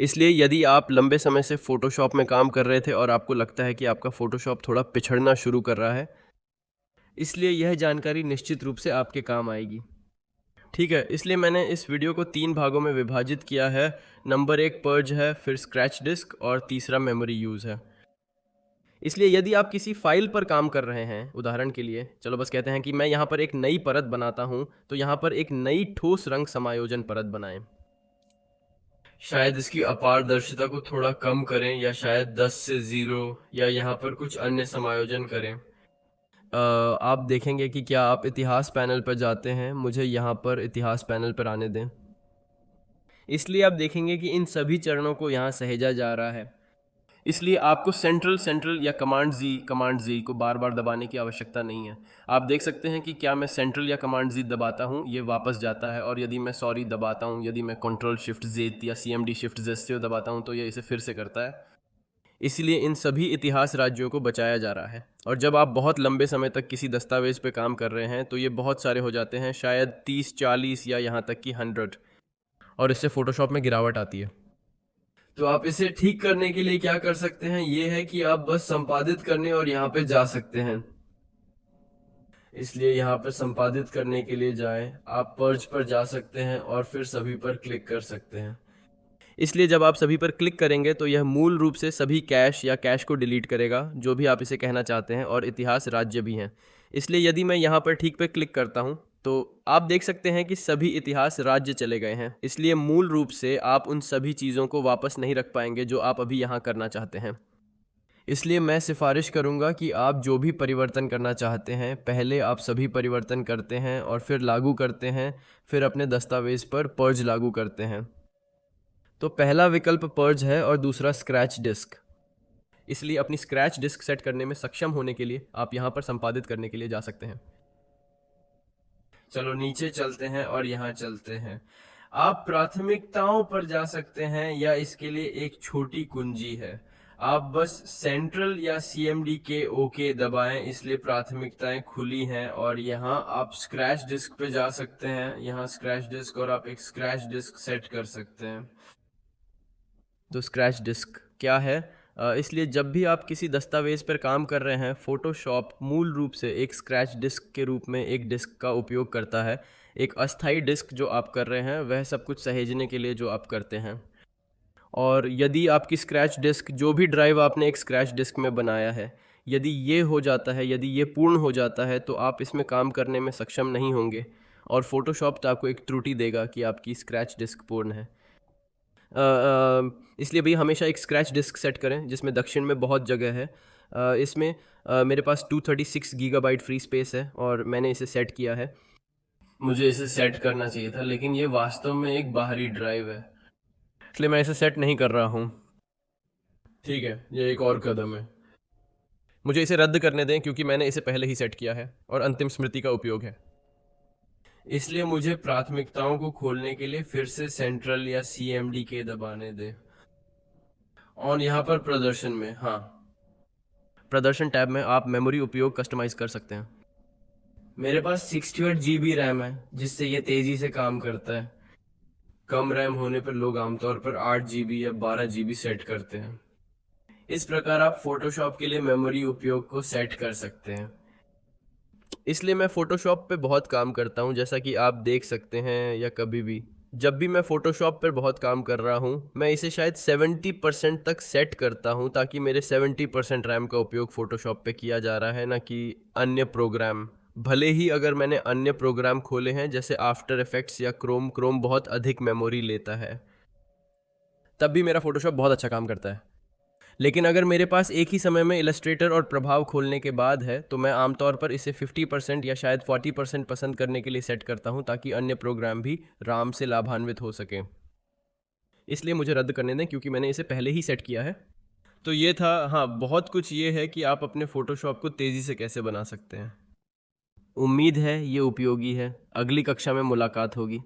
इसलिए यदि आप लंबे समय से फ़ोटोशॉप में काम कर रहे थे और आपको लगता है कि आपका फ़ोटोशॉप थोड़ा पिछड़ना शुरू कर रहा है, इसलिए यह जानकारी निश्चित रूप से आपके काम आएगी। ठीक है, इसलिए मैंने इस वीडियो को 3 भागों में विभाजित किया है। नंबर 1 पर्ज है, फिर स्क्रैच डिस्क और तीसरा मेमोरी यूज़ है। इसलिए यदि आप किसी फाइल पर काम कर रहे हैं, उदाहरण के लिए चलो बस कहते हैं कि मैं यहाँ पर एक नई परत बनाता हूँ, तो यहाँ पर एक नई ठोस रंग समायोजन परत बनाएं। शायद इसकी अपारदर्शिता को थोड़ा कम करें, या शायद 10 से 0, या यहाँ पर कुछ अन्य समायोजन करें। आप देखेंगे कि क्या आप इतिहास पैनल पर जाते हैं। मुझे यहाँ पर इतिहास पैनल पर आने दें। इसलिए आप देखेंगे कि इन सभी चरणों को यहाँ सहेजा जा रहा है। इसलिए आपको सेंट्रल या कमांड जी को बार बार दबाने की आवश्यकता नहीं है। आप देख सकते हैं कि क्या मैं सेंट्रल या कमांड जी दबाता हूँ, ये वापस जाता है, और यदि मैं सॉरी दबाता हूँ, यदि मैं कंट्रोल शिफ्ट जेड या CMD शिफ्ट जेड दबाता हूँ, तो ये इसे फिर से करता है। इसलिए इन सभी इतिहास राज्यों को बचाया जा रहा है। और जब आप बहुत लंबे समय तक किसी दस्तावेज पे काम कर रहे हैं, तो ये बहुत सारे हो जाते हैं, शायद 30, 40 या यहाँ तक कि 100, और इससे फ़ोटोशॉप में गिरावट आती है। तो आप इसे ठीक करने के लिए क्या कर सकते हैं, ये है कि आप बस संपादित करने और यहाँ पे जा सकते हैं। इसलिए यहाँ पर संपादित करने के लिए जाएं, आप पर्च पर जा सकते हैं और फिर सभी पर क्लिक कर सकते हैं। इसलिए जब आप सभी पर क्लिक करेंगे तो यह मूल रूप से सभी कैश या कैश को डिलीट करेगा, जो भी आप इसे कहना चाहते हैं, और इतिहास राज्य भी हैं। इसलिए यदि मैं यहाँ पर ठीक पे क्लिक करता हूँ, तो आप देख सकते हैं कि सभी इतिहास राज्य चले गए हैं। इसलिए मूल रूप से आप उन सभी चीज़ों को वापस नहीं रख पाएंगे जो आप अभी यहाँ करना चाहते हैं। इसलिए मैं सिफारिश करूँगा कि आप जो भी परिवर्तन करना चाहते हैं, पहले आप सभी परिवर्तन करते हैं और फिर लागू करते हैं, फिर अपने दस्तावेज़ पर पर्ज लागू करते हैं। तो पहला विकल्प पर्ज है और दूसरा स्क्रैच डिस्क। इसलिए अपनी स्क्रैच डिस्क सेट करने में सक्षम होने के लिए आप यहाँ पर संपादित करने के लिए जा सकते हैं। चलो नीचे चलते हैं और यहाँ चलते हैं। आप प्राथमिकताओं पर जा सकते हैं, या इसके लिए एक छोटी कुंजी है। आप बस सेंट्रल या CMD के ओके दबाएं, इसलिए प्राथमिकताएं खुली हैं, और यहाँ आप स्क्रैच डिस्क पे जा सकते हैं। यहाँ स्क्रैच डिस्क, और आप एक स्क्रैच डिस्क सेट कर सकते हैं। तो स्क्रैच डिस्क क्या है? इसलिए जब भी आप किसी दस्तावेज़ पर काम कर रहे हैं, फ़ोटोशॉप मूल रूप से एक स्क्रैच डिस्क के रूप में एक डिस्क का उपयोग करता है। एक अस्थायी डिस्क जो आप कर रहे हैं, वह सब कुछ सहेजने के लिए जो आप करते हैं। और यदि आपकी स्क्रैच डिस्क, जो भी ड्राइव आपने एक स्क्रैच डिस्क में बनाया है, यदि ये हो जाता है, यदि ये पूर्ण हो जाता है, तो आप इसमें काम करने में सक्षम नहीं होंगे, और फ़ोटोशॉप तो आपको एक त्रुटि देगा कि आपकी स्क्रैच डिस्क पूर्ण है। इसलिए भई हमेशा एक स्क्रैच डिस्क सेट करें जिसमें दक्षिण में बहुत जगह है। इसमें मेरे पास 236 गीगाबाइट फ्री स्पेस है और मैंने इसे सेट किया है। मुझे इसे सेट करना चाहिए था, लेकिन ये वास्तव में एक बाहरी ड्राइव है, इसलिए मैं इसे सेट नहीं कर रहा हूँ। ठीक है, ये एक और कदम है। मुझे इसे रद्द करने दें क्योंकि मैंने इसे पहले ही सेट किया है और अंतिम स्मृति का उपयोग है। इसलिए मुझे प्राथमिकताओं को खोलने के लिए फिर से सेंट्रल या CMD के दबाने दें। और यहाँ पर प्रदर्शन में, हाँ, प्रदर्शन टैब में आप मेमोरी उपयोग कस्टमाइज कर सकते हैं। मेरे पास 68 GB रैम है, जिससे ये तेजी से काम करता है। कम रैम होने पर लोग आमतौर पर 8 GB या 12 GB सेट करते हैं। इस प्रकार आप फोटोशॉप के लिए मेमोरी उपयोग को सेट कर सकते हैं। इसलिए मैं फ़ोटोशॉप पे बहुत काम करता हूँ, जैसा कि आप देख सकते हैं, या कभी भी जब भी मैं फ़ोटोशॉप पर बहुत काम कर रहा हूँ, मैं इसे शायद 70% तक सेट करता हूँ, ताकि मेरे 70% रैम का उपयोग फ़ोटोशॉप पे किया जा रहा है, ना कि अन्य प्रोग्राम। भले ही अगर मैंने अन्य प्रोग्राम खोले हैं जैसे आफ्टर इफेक्ट्स या क्रोम बहुत अधिक मेमोरी लेता है, तब भी मेरा फ़ोटोशॉप बहुत अच्छा काम करता है। लेकिन अगर मेरे पास एक ही समय में इलस्ट्रेटर और प्रभाव खोलने के बाद है, तो मैं आमतौर पर इसे 50% या शायद 40% पसंद करने के लिए सेट करता हूं, ताकि अन्य प्रोग्राम भी राम से लाभान्वित हो सकें। इसलिए मुझे रद्द करने दें क्योंकि मैंने इसे पहले ही सेट किया है। तो ये था, हाँ, बहुत कुछ ये है कि आप अपने फ़ोटोशॉप को तेज़ी से कैसे बना सकते हैं। उम्मीद है ये उपयोगी है। अगली कक्षा में मुलाकात होगी।